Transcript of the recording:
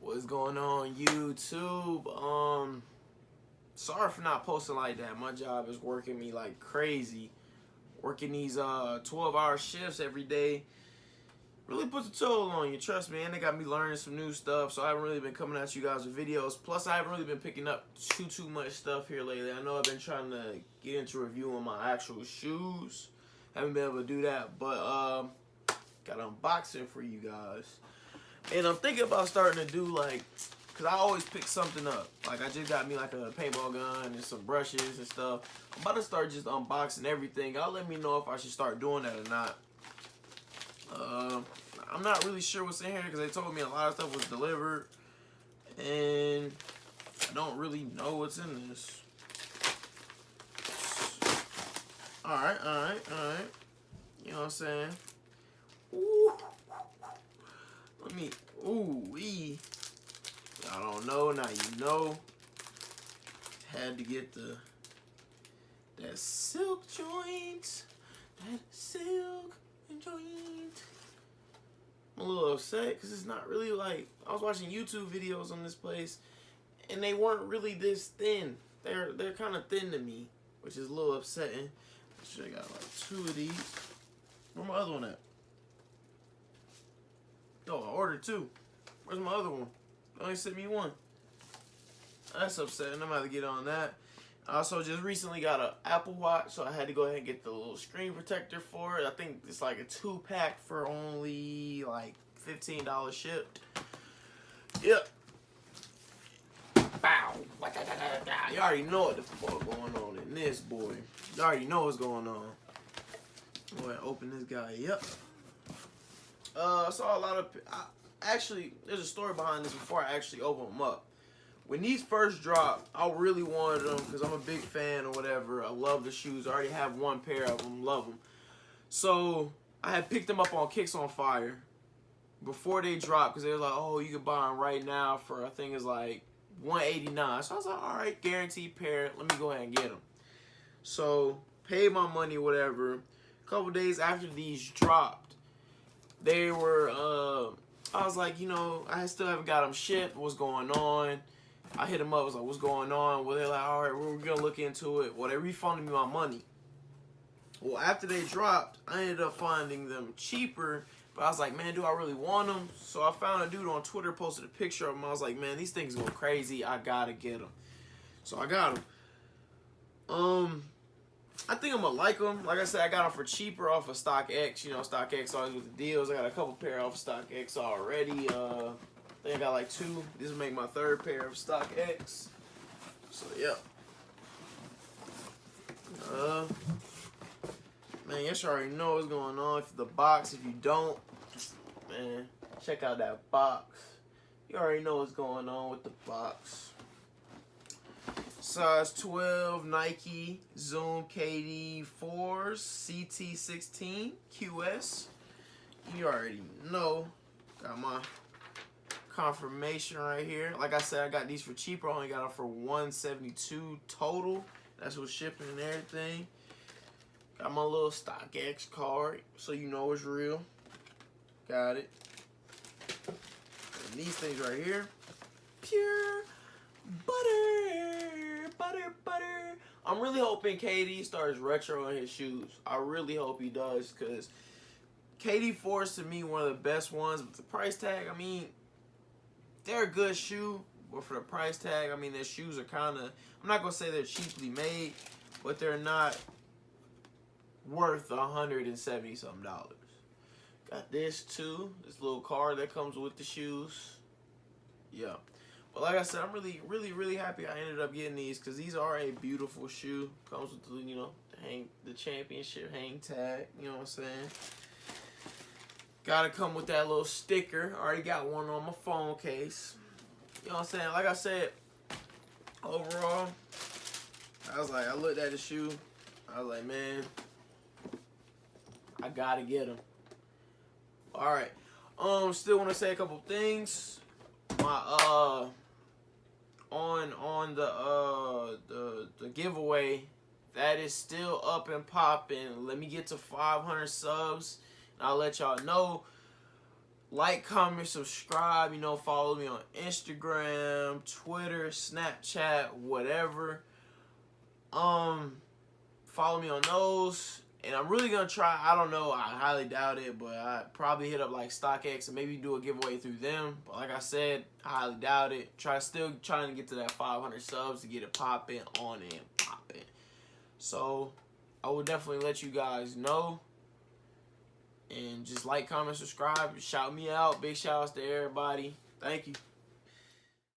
What's going on, YouTube? Sorry for not posting like that. My job is working me like crazy. Working these 12-hour shifts every day really puts a toll on you, trust me. And they got me learning some new stuff, so I haven't really been coming at you guys with videos. Plus, I haven't really been picking up too much stuff here lately. I know I've been trying to get into reviewing my actual shoes. Haven't been able to do that, but got an unboxing for you guys. And I'm thinking about starting to do like, cause I always pick something up. Like I just got me like a paintball gun and some brushes and stuff. I'm about to start just unboxing everything. Y'all let me know if I should start doing that or not. I'm not really sure what's in here because they told me a lot of stuff was delivered, and I don't really know what's in this. All right. You know what I'm saying? Ooh. Let me, ooh-wee. Y'all don't know, now you know. Had to get that silk joint. That silk joint. I'm a little upset because it's not really like, I was watching YouTube videos on this place and they weren't really this thin. They're kind of thin to me, which is a little upsetting. I should have got like 2 of these. Where my other one at? Oh, I ordered 2. Where's my other one? They only sent me 1. That's upsetting. I'm about to get on that. I also just recently got an Apple Watch, so I had to go ahead and get the little screen protector for it. I think it's like a 2-pack for only like $15 shipped. Yep. Bow. You already know what the fuck going on in this, boy. You already know what's going on. Go ahead and open this guy up. I saw a lot of. Actually, there's a story behind this before I actually open them up. When these first dropped, I really wanted them because I'm a big fan or whatever. I love the shoes. I already have 1 pair of them. Love them. So I had picked them up on Kicks on Fire before they dropped because they was like, oh, you can buy them right now for I think it's like $189. So I was like, all right, guaranteed pair. Let me go ahead and get them. So paid my money, whatever. A couple days after these dropped, they were, I was like, you know, I still haven't got them shipped. What's going on? I hit them up. I was like, what's going on? Well, they're like, all right, we're going to look into it. Well, they refunded me my money. Well, after they dropped, I ended up finding them cheaper. But I was like, man, do I really want them? So I found a dude on Twitter, posted a picture of them. I was like, man, these things go crazy. I got to get them. So I got them. I think I'm gonna like them. Like I said, I got them for cheaper off of StockX. You know, StockX always with the deals. I got a couple pair off of StockX already. I think I got like 2. This will make my 3rd pair of StockX. So yeah. Man, you already know what's going on. If the box, if you don't, man, check out that box. You already know what's going on with the box. Size 12 Nike Zoom KD 4s CT16 QS. You already know. Got my confirmation right here. Like I said, I got these for cheaper. I only got them for $172 total. That's with shipping and everything. Got my little StockX card, so you know it's real. Got it. And these things right here, pure butter. I'm really hoping KD starts retroing his shoes. I really hope he does, because KD 4 is to me one of the best ones. But the price tag, I mean, they're a good shoe, but for the price tag, I mean, their shoes are kind of, I'm not going to say they're cheaply made, but they're not worth $170-something. Got this too, this little card that comes with the shoes. Yeah. But like I said, I'm really happy I ended up getting these, because these are a beautiful shoe. Comes with the, you know, the championship hang tag. You know what I'm saying? Gotta come with that little sticker. Already got one on my phone case. You know what I'm saying? Like I said, overall, I looked at the shoe. I was like, man, I gotta get them. All right. Still want to say a couple things. My on the giveaway that is still up and popping. Let me get to 500 subs, and I'll let y'all know. Like, comment, subscribe. You know, follow me on Instagram, Twitter, Snapchat, whatever. Follow me on those. And I'm really going to try, I don't know, I highly doubt it, but I probably hit up like StockX and maybe do a giveaway through them. But like I said, I highly doubt it. Still trying to get to that 500 subs to get it popping, on and popping. So, I will definitely let you guys know. And just like, comment, subscribe, shout me out. Big shout outs to everybody. Thank you.